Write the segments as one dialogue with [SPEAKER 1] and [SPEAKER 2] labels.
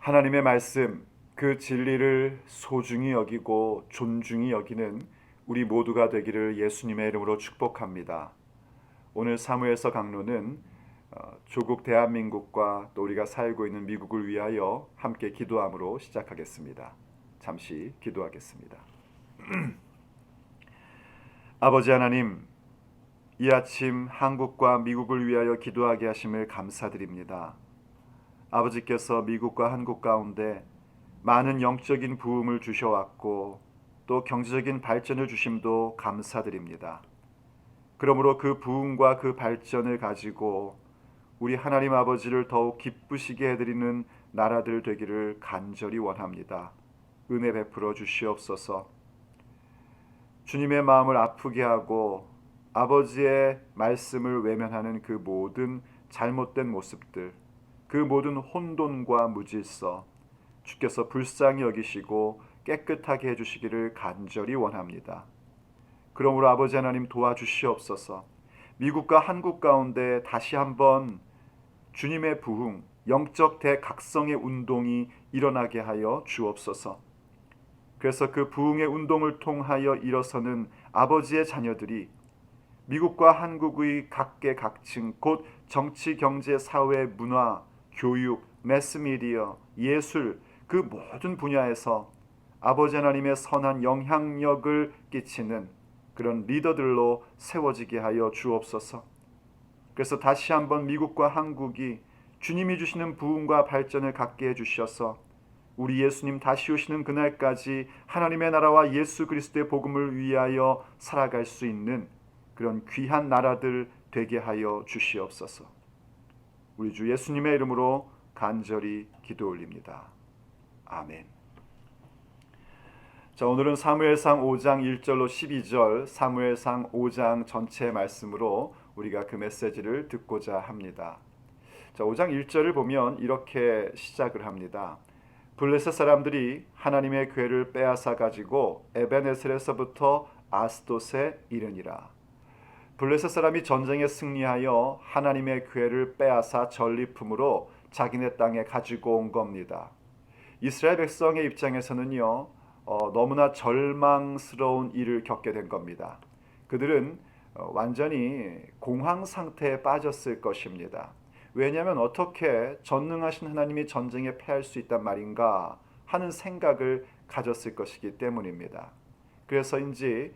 [SPEAKER 1] 하나님의 말씀, 그 진리를 소중히 여기고 존중히 여기는 우리 모두가 되기를 예수님의 이름으로 축복합니다. 오늘 사무엘서 강론은 조국 대한민국과 또 우리가 살고 있는 미국을 위하여 함께 기도함으로 시작하겠습니다. 잠시 기도하겠습니다. 아버지 하나님, 이 아침 한국과 미국을 위하여 기도하게 하심을 감사드립니다. 아버지께서 미국과 한국 가운데 많은 영적인 부흥을 주셔왔고 또 경제적인 발전을 주심도 감사드립니다. 그러므로 그 부흥과 그 발전을 가지고 우리 하나님 아버지를 더욱 기쁘시게 해드리는 나라들 되기를 간절히 원합니다. 은혜 베풀어 주시옵소서. 주님의 마음을 아프게 하고 아버지의 말씀을 외면하는 그 모든 잘못된 모습들, 그 모든 혼돈과 무질서 주께서 불쌍히 여기시고 깨끗하게 해주시기를 간절히 원합니다. 그러므로 아버지 하나님 도와주시옵소서. 미국과 한국 가운데 다시 한번 주님의 부흥, 영적 대각성의 운동이 일어나게 하여 주옵소서. 그래서 그 부흥의 운동을 통하여 일어서는 아버지의 자녀들이 미국과 한국의 각계각층 곧 정치, 경제, 사회, 문화, 교육, 매스미디어, 예술 그 모든 분야에서 아버지 하나님의 선한 영향력을 끼치는 그런 리더들로 세워지게 하여 주옵소서. 그래서 다시 한번 미국과 한국이 주님이 주시는 부흥과 발전을 갖게 해주셔서 우리 예수님 다시 오시는 그날까지 하나님의 나라와 예수 그리스도의 복음을 위하여 살아갈 수 있는 그런 귀한 나라들 되게 하여 주시옵소서. 우리 주 예수님의 이름으로 간절히 기도 올립니다. 아멘. 자, 오늘은 사무엘상 5장 1절로 12절, 사무엘상 5장 전체 말씀으로 우리가 그 메시지를 듣고자 합니다. 자, 5장 1절을 보면 이렇게 시작을 합니다. 블레셋 사람들이 하나님의 궤를 빼앗아 가지고 에벤에셀에서부터 아스돗에 이르니라. 블레셋 사람이 전쟁에 승리하여 하나님의 궤를 빼앗아 전리품으로 자기네 땅에 가지고 온 겁니다. 이스라엘 백성의 입장에서는요, 너무나 절망스러운 일을 겪게 된 겁니다. 그들은 완전히 공황 상태에 빠졌을 것입니다. 왜냐하면 어떻게 전능하신 하나님이 전쟁에 패할 수 있단 말인가 하는 생각을 가졌을 것이기 때문입니다. 그래서인지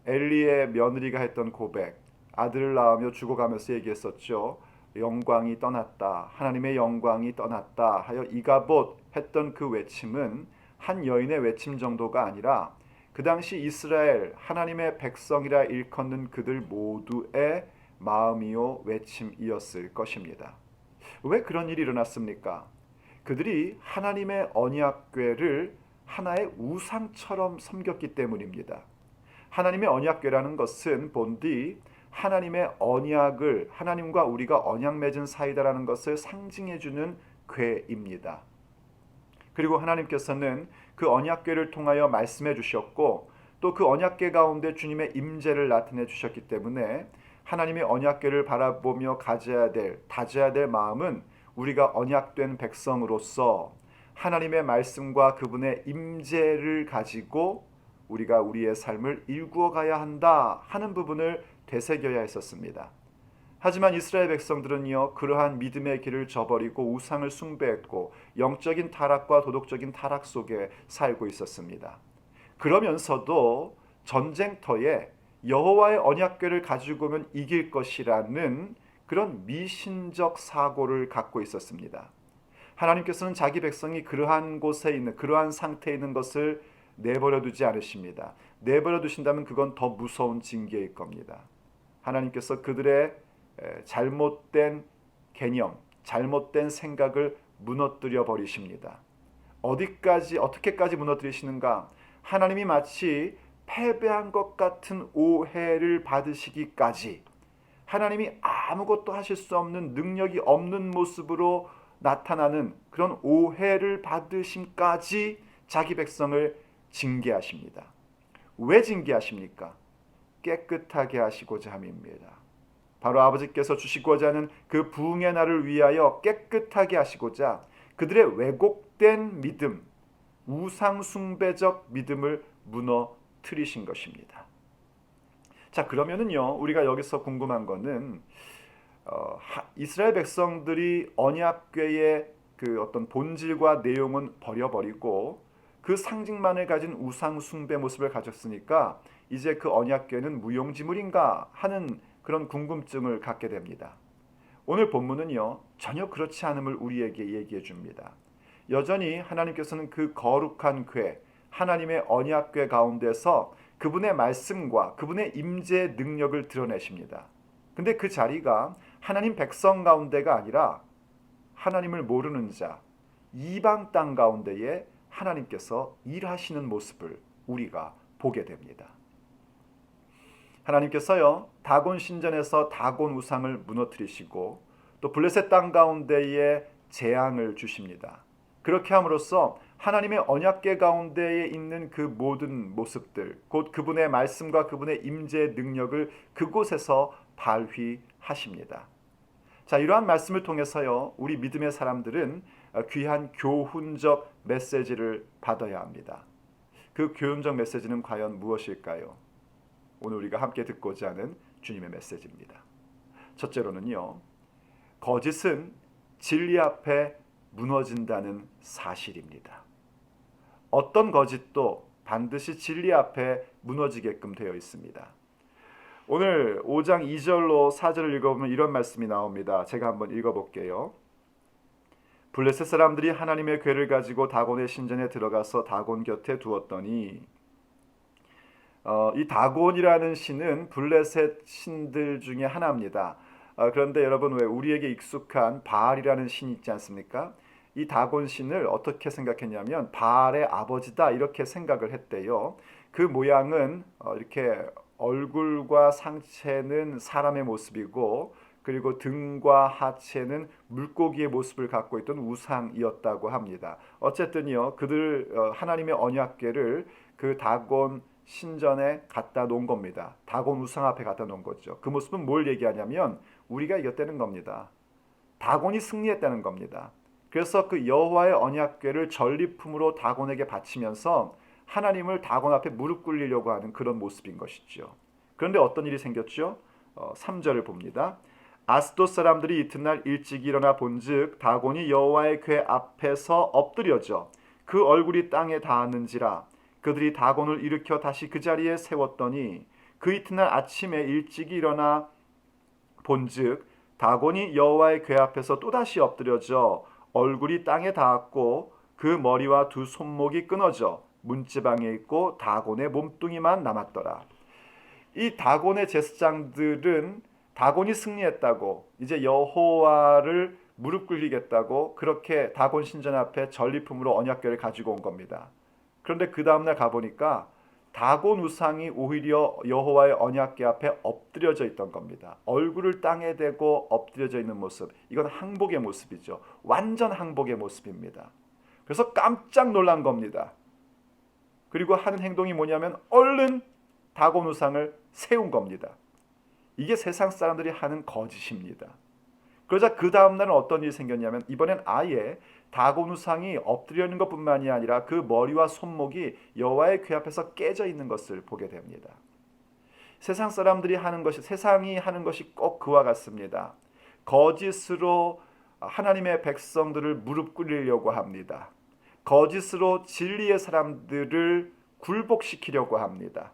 [SPEAKER 1] 엘리의 며느리가 했던 고백, 아들을 낳으며 죽어가면서 얘기했었죠. 영광이 떠났다, 하나님의 영광이 떠났다 하여 이가봇 했던 그 외침은 한 여인의 외침 정도가 아니라 그 당시 이스라엘 하나님의 백성이라 일컫는 그들 모두의 마음이요 외침이었을 것입니다. 왜 그런 일이 일어났습니까? 그들이 하나님의 언약궤를 하나의 우상처럼 섬겼기 때문입니다. 하나님의 언약궤라는 것은 본디 하나님의 언약을, 하나님과 우리가 언약 맺은 사이다라는 것을 상징해주는 궤입니다. 그리고 하나님께서는 그 언약궤를 통하여 말씀해 주셨고 또 그 언약궤 가운데 주님의 임재를 나타내 주셨기 때문에 하나님의 언약궤를 바라보며 다져야 될 마음은 우리가 언약된 백성으로서 하나님의 말씀과 그분의 임재를 가지고 우리가 우리의 삶을 일구어 가야 한다 하는 부분을 되새겨야 했었습니다. 하지만 이스라엘 백성들은요, 그러한 믿음의 길을 저버리고 우상을 숭배했고 영적인 타락과 도덕적인 타락 속에 살고 있었습니다. 그러면서도 전쟁터에 여호와의 언약궤를 가지고 오면 이길 것이라는 그런 미신적 사고를 갖고 있었습니다. 하나님께서는 자기 백성이 그러한 곳에 있는, 그러한 상태에 있는 것을 내버려 두지 않으십니다. 내버려 두신다면 그건 더 무서운 징계일 겁니다. 하나님께서 그들의 잘못된 개념, 잘못된 생각을 무너뜨려 버리십니다. 어떻게까지 무너뜨리시는가? 하나님이 마치 패배한 것 같은 오해를 받으시기까지, 하나님이 아무것도 하실 수 없는, 능력이 없는 모습으로 나타나는 그런 오해를 받으심까지 자기 백성을 징계하십니다. 왜 징계하십니까? 깨끗하게 하시고자 함입니다. 바로 아버지께서 주시고자 하는 그 부흥의 날을 위하여 깨끗하게 하시고자, 그들의 왜곡된 믿음, 우상 숭배적 믿음을 무너뜨리신 것입니다. 자, 그러면은요, 우리가 여기서 궁금한 거는 이스라엘 백성들이 언약궤의 그 어떤 본질과 내용은 버려버리고 그 상징만을 가진 우상 숭배 모습을 가졌으니까 이제 그 언약궤는 무용지물인가 하는 그런 궁금증을 갖게 됩니다. 오늘 본문은요, 전혀 그렇지 않음을 우리에게 얘기해 줍니다. 여전히 하나님께서는 그 거룩한 궤, 하나님의 언약궤 가운데서 그분의 말씀과 그분의 임재 능력을 드러내십니다. 근데 그 자리가 하나님 백성 가운데가 아니라 하나님을 모르는 자, 이방 땅 가운데에 하나님께서 일하시는 모습을 우리가 보게 됩니다. 하나님께서요, 다곤 신전에서 다곤 우상을 무너뜨리시고 또 블레셋 땅 가운데에 재앙을 주십니다. 그렇게 함으로써 하나님의 언약궤 가운데에 있는 그 모든 모습들, 곧 그분의 말씀과 그분의 임재 능력을 그곳에서 발휘하십니다. 자, 이러한 말씀을 통해서요, 우리 믿음의 사람들은 귀한 교훈적 메시지를 받아야 합니다. 그 교훈적 메시지는 과연 무엇일까요? 오늘 우리가 함께 듣고자 하는 주님의 메시지입니다. 첫째로는요, 거짓은 진리 앞에 무너진다는 사실입니다. 어떤 거짓도 반드시 진리 앞에 무너지게끔 되어 있습니다. 오늘 5장 2절로 4절을 읽어보면 이런 말씀이 나옵니다. 제가 한번 읽어볼게요. 블레셋 사람들이 하나님의 궤를 가지고 다곤의 신전에 들어가서 다곤 곁에 두었더니, 이 다곤이라는 신은 블레셋 신들 중에 하나입니다. 그런데 여러분, 왜 우리에게 익숙한 바알이라는 신이 있지 않습니까? 이 다곤 신을 어떻게 생각했냐면 바알의 아버지다 이렇게 생각을 했대요. 그 모양은 이렇게 얼굴과 상체는 사람의 모습이고, 그리고 등과 하체는 물고기의 모습을 갖고 있던 우상이었다고 합니다. 어쨌든요, 그들 하나님의 언약궤를 그 다곤 신전에 갖다 놓은 겁니다. 다곤 우상 앞에 갖다 놓은 거죠. 그 모습은 뭘 얘기하냐면 우리가 이겼다는 겁니다. 다곤이 승리했다는 겁니다. 그래서 그 여호와의 언약궤를 전리품으로 다곤에게 바치면서 하나님을 다곤 앞에 무릎 꿇리려고 하는 그런 모습인 것이죠. 그런데 어떤 일이 생겼죠? 3절을 봅니다. 아스돗 사람들이 이튿날 일찍 일어나 본즉 다곤이 여호와의 궤 앞에서 엎드려져 그 얼굴이 땅에 닿았는지라. 그들이 다곤을 일으켜 다시 그 자리에 세웠더니 그 이튿날 아침에 일찍 일어나 본즉 다곤이 여호와의 궤 앞에서 또다시 엎드려져 얼굴이 땅에 닿았고 그 머리와 두 손목이 끊어져 문지방에 있고 다곤의 몸뚱이만 남았더라. 이 다곤의 제사장들은 다곤이 승리했다고, 이제 여호와를 무릎 꿇리겠다고 그렇게 다곤 신전 앞에 전리품으로 언약궤를 가지고 온 겁니다. 그런데 그 다음날 가보니까 다곤 우상이 오히려 여호와의 언약궤 앞에 엎드려져 있던 겁니다. 얼굴을 땅에 대고 엎드려져 있는 모습, 이건 항복의 모습이죠. 완전 항복의 모습입니다. 그래서 깜짝 놀란 겁니다. 그리고 하는 행동이 뭐냐면 얼른 다곤 우상을 세운 겁니다. 이게 세상 사람들이 하는 거짓입니다. 그러자 그 다음날은 어떤 일이 생겼냐면 이번엔 아예 다곤 우상이 엎드려 있는 것뿐만이 아니라 그 머리와 손목이 여호와의 궤 앞에서 깨져 있는 것을 보게 됩니다. 세상 사람들이 하는 것이, 세상이 하는 것이 꼭 그와 같습니다. 거짓으로 하나님의 백성들을 무릎 꿇리려고 합니다. 거짓으로 진리의 사람들을 굴복시키려고 합니다.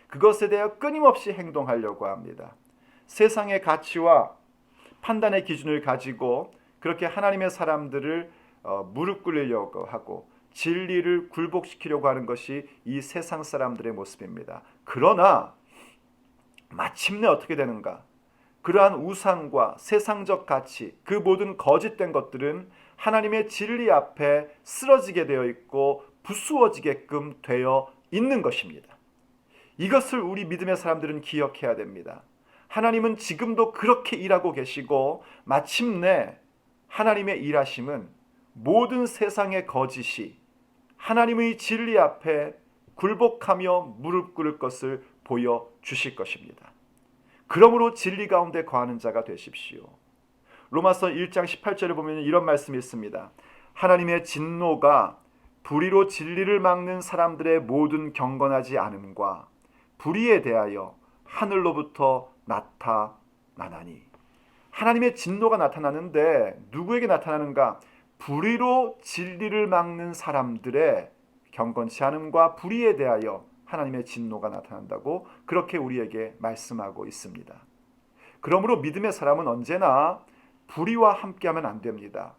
[SPEAKER 1] 그것에 대해 끊임없이 행동하려고 합니다. 세상의 가치와 판단의 기준을 가지고 그렇게 하나님의 사람들을 무릎 꿇리려고 하고 진리를 굴복시키려고 하는 것이 이 세상 사람들의 모습입니다. 그러나 마침내 어떻게 되는가? 그러한 우상과 세상적 가치, 그 모든 거짓된 것들은 하나님의 진리 앞에 쓰러지게 되어 있고 부수어지게끔 되어 있는 것입니다. 이것을 우리 믿음의 사람들은 기억해야 됩니다. 하나님은 지금도 그렇게 일하고 계시고 마침내 하나님의 일하심은 모든 세상의 거짓이 하나님의 진리 앞에 굴복하며 무릎 꿇을 것을 보여주실 것입니다. 그러므로 진리 가운데 거하는 자가 되십시오. 로마서 1장 18절에 보면 이런 말씀이 있습니다. 하나님의 진노가 불의로 진리를 막는 사람들의 모든 경건하지 않음과 불의에 대하여 하늘로부터 나타나나니. 하나님의 진노가 나타나는데 누구에게 나타나는가? 불의로 진리를 막는 사람들의 경건치 않음과 불의에 대하여 하나님의 진노가 나타난다고 그렇게 우리에게 말씀하고 있습니다. 그러므로 믿음의 사람은 언제나 불의와 함께하면 안 됩니다.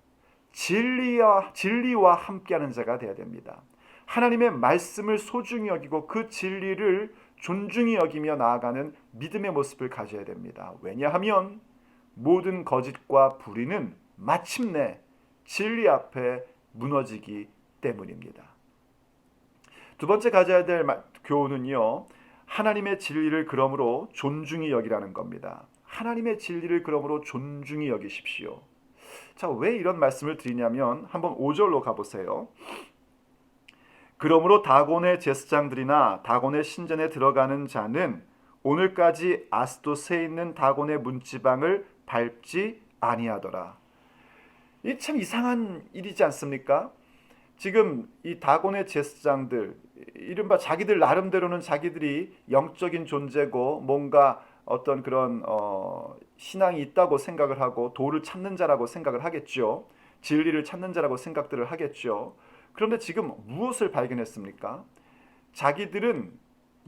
[SPEAKER 1] 진리와 함께하는 자가 되어야 됩니다. 하나님의 말씀을 소중히 여기고 그 진리를 존중히 여기며 나아가는 믿음의 모습을 가져야 됩니다. 왜냐하면 모든 거짓과 불의는 마침내 진리 앞에 무너지기 때문입니다. 두 번째 가져야 될 교훈은요, 하나님의 진리를 그러므로 존중히 여기라는 겁니다. 하나님의 진리를 그러므로 존중히 여기십시오. 자, 왜 이런 말씀을 드리냐면 한번 5절로 가보세요. 그러므로 다곤의 제사장들이나 다곤의 신전에 들어가는 자는 오늘까지 아스도스에 있는 다곤의 문지방을 밟지 아니하더라. 이 참 이상한 일이지 않습니까? 지금 이 다곤의 제사장들, 이른바 자기들 나름대로는 자기들이 영적인 존재고 뭔가 어떤 그런 신앙이 있다고 생각을 하고 도를 찾는 자라고 생각을 하겠죠. 진리를 찾는 자라고 생각들을 하겠죠. 그런데 지금 무엇을 발견했습니까? 자기들은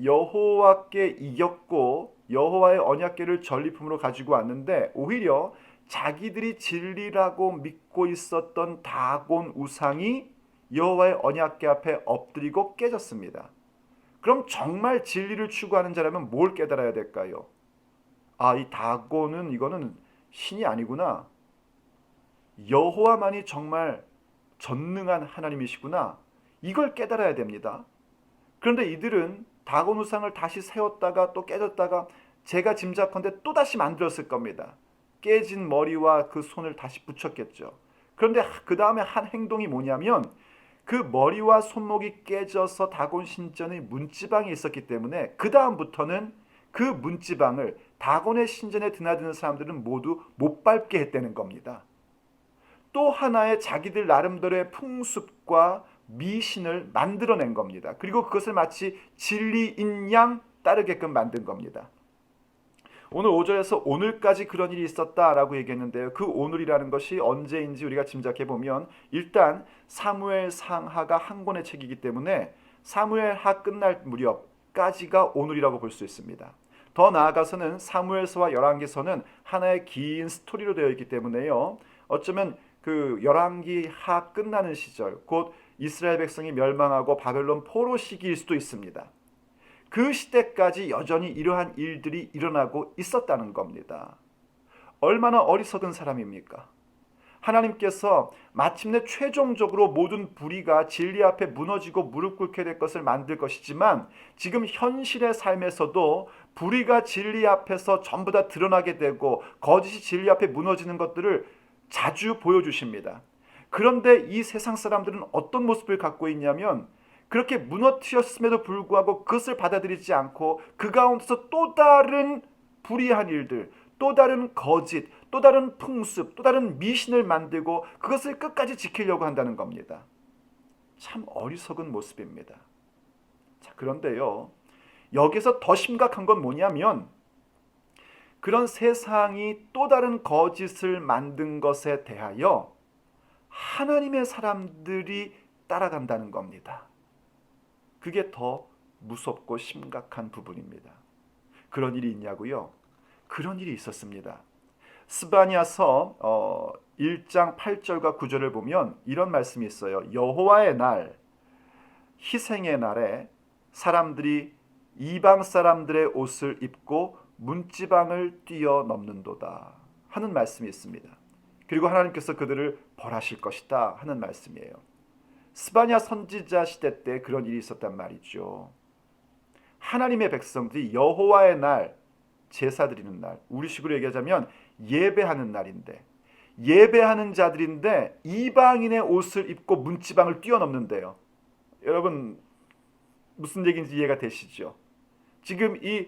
[SPEAKER 1] 여호와께 이겼고 여호와의 언약궤를 전리품으로 가지고 왔는데 오히려 자기들이 진리라고 믿고 있었던 다곤 우상이 여호와의 언약궤 앞에 엎드리고 깨졌습니다. 그럼 정말 진리를 추구하는 자라면 뭘 깨달아야 될까요? 아, 이 다곤은 이거는 신이 아니구나. 여호와만이 정말 전능한 하나님이시구나. 이걸 깨달아야 됩니다. 그런데 이들은 다곤 우상을 다시 세웠다가 또 깨졌다가 제가 짐작컨대 또다시 만들었을 겁니다. 깨진 머리와 그 손을 다시 붙였겠죠. 그런데 그 다음에 한 행동이 뭐냐면 그 머리와 손목이 깨져서 다곤 신전의 문지방이 있었기 때문에 그 다음부터는 그 문지방을 다곤의 신전에 드나드는 사람들은 모두 못 밟게 했다는 겁니다. 또 하나의 자기들 나름대로의 풍습과 미신을 만들어낸 겁니다. 그리고 그것을 마치 진리인 양 따르게끔 만든 겁니다. 오늘 5절에서 오늘까지 그런 일이 있었다라고 얘기했는데요. 그 오늘이라는 것이 언제인지 우리가 짐작해보면 일단 사무엘상하가 한 권의 책이기 때문에 사무엘하 끝날 무렵까지가 오늘이라고 볼 수 있습니다. 더 나아가서는 사무엘서와 열왕기서는 하나의 긴 스토리로 되어 있기 때문에요. 어쩌면 그 열왕기하 끝나는 시절, 곧 이스라엘 백성이 멸망하고 바벨론 포로 시기일 수도 있습니다. 그 시대까지 여전히 이러한 일들이 일어나고 있었다는 겁니다. 얼마나 어리석은 사람입니까? 하나님께서 마침내 최종적으로 모든 불의가 진리 앞에 무너지고 무릎 꿇게 될 것을 만들 것이지만 지금 현실의 삶에서도 불의가 진리 앞에서 전부 다 드러나게 되고 거짓이 진리 앞에 무너지는 것들을 자주 보여주십니다. 그런데 이 세상 사람들은 어떤 모습을 갖고 있냐면 그렇게 무너뜨렸음에도 불구하고 그것을 받아들이지 않고 그 가운데서 또 다른 불의한 일들, 또 다른 거짓, 또 다른 풍습, 또 다른 미신을 만들고 그것을 끝까지 지키려고 한다는 겁니다. 참 어리석은 모습입니다. 자, 그런데요, 여기서 더 심각한 건 뭐냐면 그런 세상이 또 다른 거짓을 만든 것에 대하여 하나님의 사람들이 따라간다는 겁니다. 그게 더 무섭고 심각한 부분입니다. 그런 일이 있냐고요? 그런 일이 있었습니다. 스바냐서 1장 8절과 9절을 보면 이런 말씀이 있어요. 여호와의 날, 희생의 날에 사람들이 이방 사람들의 옷을 입고 문지방을 뛰어넘는도다 하는 말씀이 있습니다. 그리고 하나님께서 그들을 벌하실 것이다 하는 말씀이에요. 스바냐 선지자 시대 때 그런 일이 있었단 말이죠. 하나님의 백성들이 여호와의 날, 제사 드리는 날, 우리식으로 얘기하자면 예배하는 날인데 예배하는 자들인데 이방인의 옷을 입고 문지방을 뛰어넘는데요. 여러분 무슨 얘기인지 이해가 되시죠? 지금 이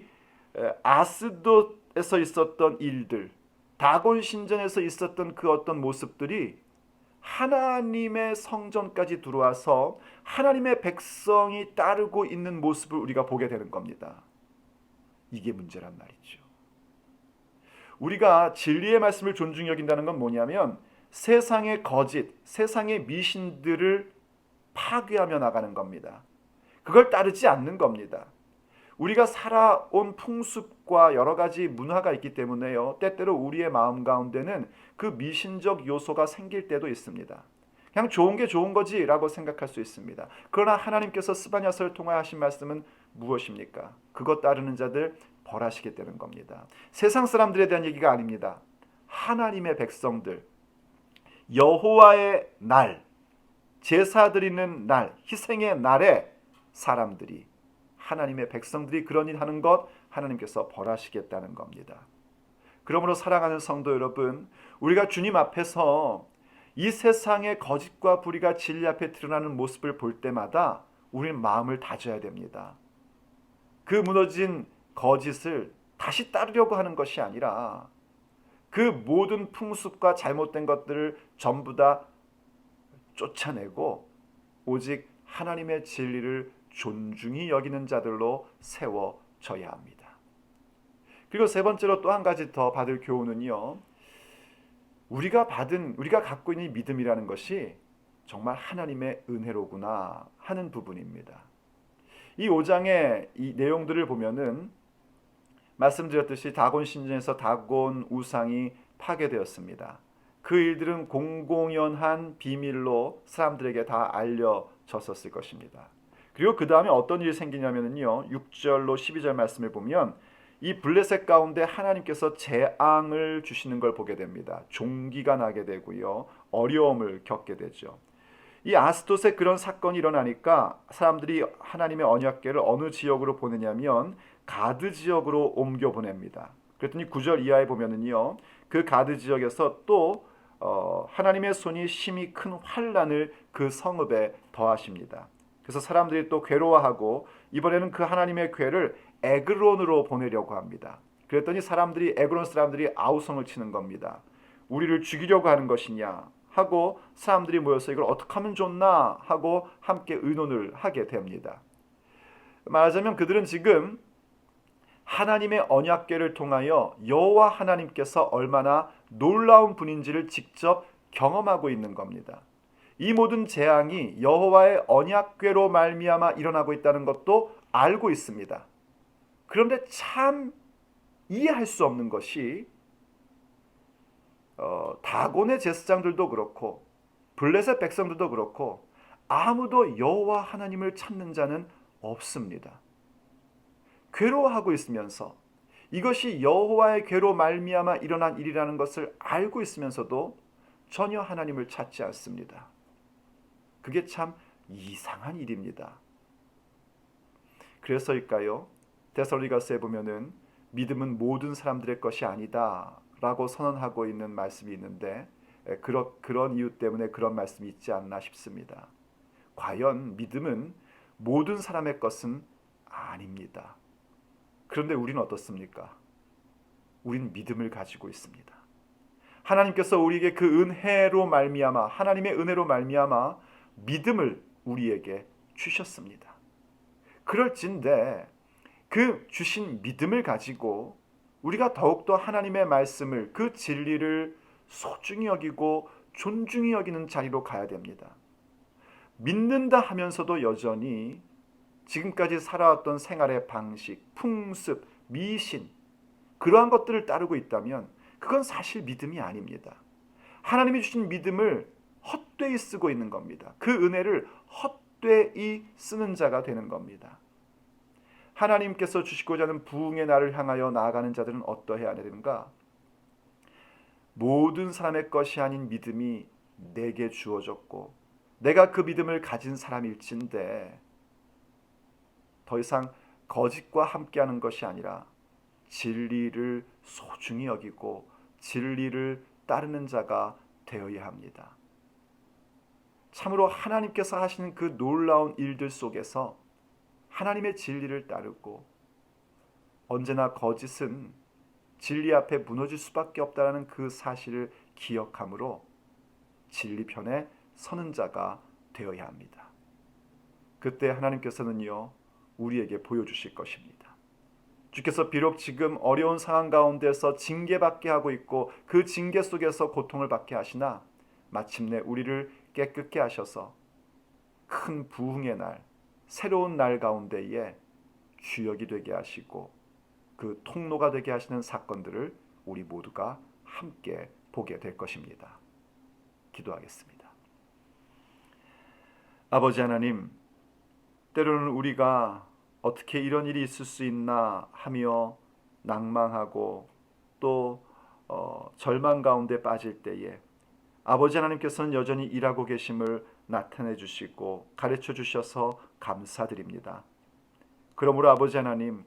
[SPEAKER 1] 아스돗에서 있었던 일들, 다곤 신전에서 있었던 그 어떤 모습들이 하나님의 성전까지 들어와서 하나님의 백성이 따르고 있는 모습을 우리가 보게 되는 겁니다. 이게 문제란 말이죠. 우리가 진리의 말씀을 존중히 여긴다는 건 뭐냐면 세상의 거짓, 세상의 미신들을 파괴하며 나가는 겁니다. 그걸 따르지 않는 겁니다. 우리가 살아온 풍습과 여러 가지 문화가 있기 때문에요. 때때로 우리의 마음 가운데는 그 미신적 요소가 생길 때도 있습니다. 그냥 좋은 게 좋은 거지라고 생각할 수 있습니다. 그러나 하나님께서 스바냐서를 통하여 하신 말씀은 무엇입니까? 그것 따르는 자들 벌하시겠다는 겁니다. 세상 사람들에 대한 얘기가 아닙니다. 하나님의 백성들, 여호와의 날, 제사 드리는 날, 희생의 날에 사람들이, 하나님의 백성들이 그런 일 하는 것 하나님께서 벌하시겠다는 겁니다. 그러므로 사랑하는 성도 여러분, 우리가 주님 앞에서 이 세상의 거짓과 불의가 진리 앞에 드러나는 모습을 볼 때마다 우리는 마음을 다져야 됩니다. 그 무너진 거짓을 다시 따르려고 하는 것이 아니라 그 모든 풍습과 잘못된 것들을 전부 다 쫓아내고 오직 하나님의 진리를 존중히 여기는 자들로 세워져야 합니다. 그리고 세 번째로 또 한 가지 더 받을 교훈은요. 우리가 갖고 있는 믿음이라는 것이 정말 하나님의 은혜로구나 하는 부분입니다. 이 5장의 이 내용들을 보면은 말씀드렸듯이 다곤 신전에서 다곤 우상이 파괴되었습니다. 그 일들은 공공연한 비밀로 사람들에게 다 알려졌었을 것입니다. 그리고 그 다음에 어떤 일이 생기냐면요, 6절로 12절 말씀을 보면 이 블레셋 가운데 하나님께서 재앙을 주시는 걸 보게 됩니다. 종기가 나게 되고요, 어려움을 겪게 되죠. 이 아스돗에 그런 사건이 일어나니까 사람들이 하나님의 언약궤를 어느 지역으로 보내냐면 가드 지역으로 옮겨 보냅니다. 그랬더니 9절 이하에 보면은요, 그 가드 지역에서 또 하나님의 손이 심히 큰 환난을 그 성읍에 더하십니다. 그래서 사람들이 또 괴로워하고 이번에는 그 하나님의 궤를 에그론으로 보내려고 합니다. 그랬더니 에그론 사람들이 아우성을 치는 겁니다. 우리를 죽이려고 하는 것이냐 하고 사람들이 모여서 이걸 어떻게 하면 좋나 하고 함께 의논을 하게 됩니다. 말하자면 그들은 지금 하나님의 언약궤를 통하여 여호와 하나님께서 얼마나 놀라운 분인지를 직접 경험하고 있는 겁니다. 이 모든 재앙이 여호와의 언약궤로 말미암아 일어나고 있다는 것도 알고 있습니다. 그런데 참 이해할 수 없는 것이 다곤의 제사장들도 그렇고 블레셋 백성들도 그렇고 아무도 여호와 하나님을 찾는 자는 없습니다. 괴로워하고 있으면서 이것이 여호와의 괴로 말미암아 일어난 일이라는 것을 알고 있으면서도 전혀 하나님을 찾지 않습니다. 그게 참 이상한 일입니다. 그래서일까요? 데살로니가서에 보면은 믿음은 모든 사람들의 것이 아니다 라고 선언하고 있는 말씀이 있는데 그런 이유 때문에 그런 말씀이 있지 않나 싶습니다. 과연 믿음은 모든 사람의 것은 아닙니다. 그런데 우리는 어떻습니까? 우리는 믿음을 가지고 있습니다. 하나님께서 우리에게 그 은혜로 말미암아 하나님의 은혜로 말미암아 믿음을 우리에게 주셨습니다. 그럴진데 그 주신 믿음을 가지고 우리가 더욱더 하나님의 말씀을 그 진리를 소중히 여기고 존중히 여기는 자리로 가야 됩니다. 믿는다 하면서도 여전히 지금까지 살아왔던 생활의 방식, 풍습, 미신 그러한 것들을 따르고 있다면 그건 사실 믿음이 아닙니다. 하나님이 주신 믿음을 헛되이 쓰고 있는 겁니다. 그 은혜를 헛되이 쓰는 자가 되는 겁니다. 하나님께서 주시고자 하는 부흥의 날을 향하여 나아가는 자들은 어떠해야 되는가? 모든 사람의 것이 아닌 믿음이 내게 주어졌고 내가 그 믿음을 가진 사람일진데 더 이상 거짓과 함께하는 것이 아니라 진리를 소중히 여기고 진리를 따르는 자가 되어야 합니다. 참으로 하나님께서 하시는 그 놀라운 일들 속에서 하나님의 진리를 따르고 언제나 거짓은 진리 앞에 무너질 수밖에 없다는 그 사실을 기억함으로 진리 편에 서는 자가 되어야 합니다. 그때 하나님께서는요, 우리에게 보여주실 것입니다. 주께서 비록 지금 어려운 상황 가운데서 징계받게 하고 있고 그 징계 속에서 고통을 받게 하시나 마침내 우리를 깨끗게 하셔서 큰 부흥의 날, 새로운 날 가운데에 주역이 되게 하시고 그 통로가 되게 하시는 사건들을 우리 모두가 함께 보게 될 것입니다. 기도하겠습니다. 아버지 하나님, 때로는 우리가 어떻게 이런 일이 있을 수 있나 하며 낭망하고 또 절망 가운데 빠질 때에 아버지 하나님께서는 여전히 일하고 계심을 나타내 주시고 가르쳐 주셔서 감사드립니다. 그러므로 아버지 하나님,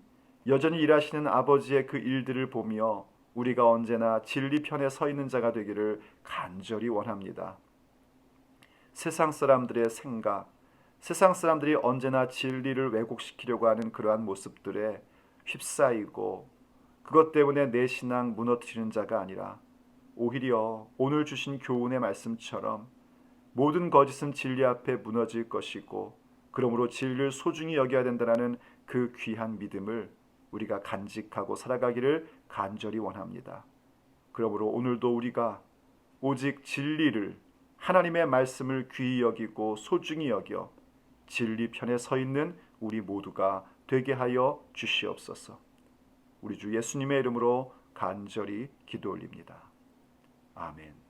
[SPEAKER 1] 여전히 일하시는 아버지의 그 일들을 보며 우리가 언제나 진리 편에 서 있는 자가 되기를 간절히 원합니다. 세상 사람들의 생각, 세상 사람들이 언제나 진리를 왜곡시키려고 하는 그러한 모습들에 휩싸이고 그것 때문에 내 신앙 무너뜨리는 자가 아니라 오히려 오늘 주신 교훈의 말씀처럼 모든 거짓은 진리 앞에 무너질 것이고 그러므로 진리를 소중히 여겨야 된다는 그 귀한 믿음을 우리가 간직하고 살아가기를 간절히 원합니다. 그러므로 오늘도 우리가 오직 진리를, 하나님의 말씀을 귀히 여기고 소중히 여겨 진리 편에 서 있는 우리 모두가 되게 하여 주시옵소서. 우리 주 예수님의 이름으로 간절히 기도 올립니다. 아멘.